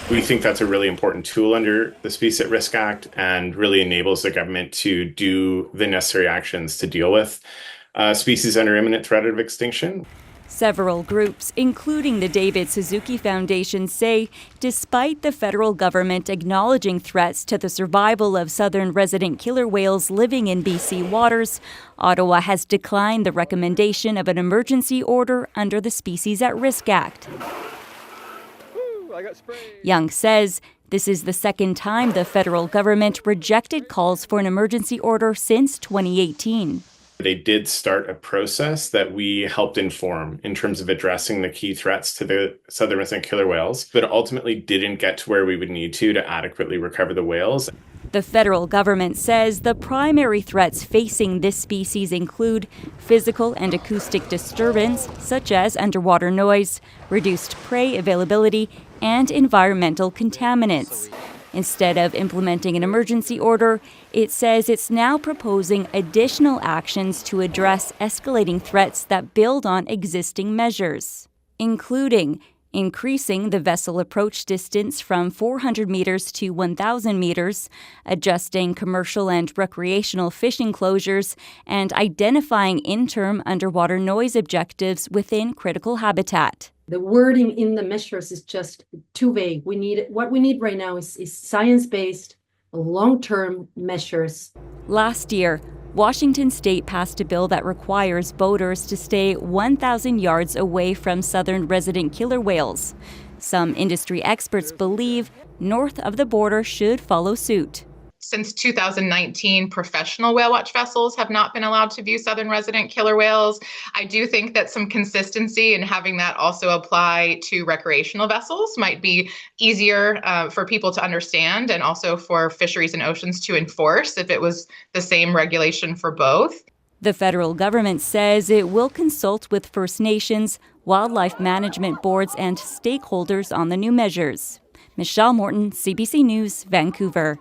We think that's a really important tool under the Species at Risk Act and really enables the government to do the necessary actions to deal with species under imminent threat of extinction. Several groups, including the David Suzuki Foundation, say despite the federal government acknowledging threats to the survival of southern resident killer whales living in BC waters, Ottawa has declined the recommendation of an emergency order under the Species at Risk Act. Young says this is the second time the federal government rejected calls for an emergency order since 2018. They did start a process that we helped inform in terms of addressing the key threats to the southern resident killer whales, but ultimately didn't get to where we would need to adequately recover the whales. The federal government says the primary threats facing this species include physical and acoustic disturbance, such as underwater noise, reduced prey availability, and environmental contaminants. Instead of implementing an emergency order, it says it's now proposing additional actions to address escalating threats that build on existing measures, including increasing the vessel approach distance from 400 meters to 1,000 meters, adjusting commercial and recreational fishing closures, and identifying interim underwater noise objectives within critical habitat. The wording in the measures is just too vague. What we need right now is science-based, long-term measures. Last year, Washington State passed a bill that requires boaters to stay 1,000 yards away from southern resident killer whales. Some industry experts believe north of the border should follow suit. Since 2019, professional whale watch vessels have not been allowed to view southern resident killer whales. I do think that some consistency in having that also apply to recreational vessels might be easier for people to understand, and also for Fisheries and Oceans to enforce if it was the same regulation for both. The federal government says it will consult with First Nations, wildlife management boards, and stakeholders on the new measures. Michelle Morton, CBC News, Vancouver.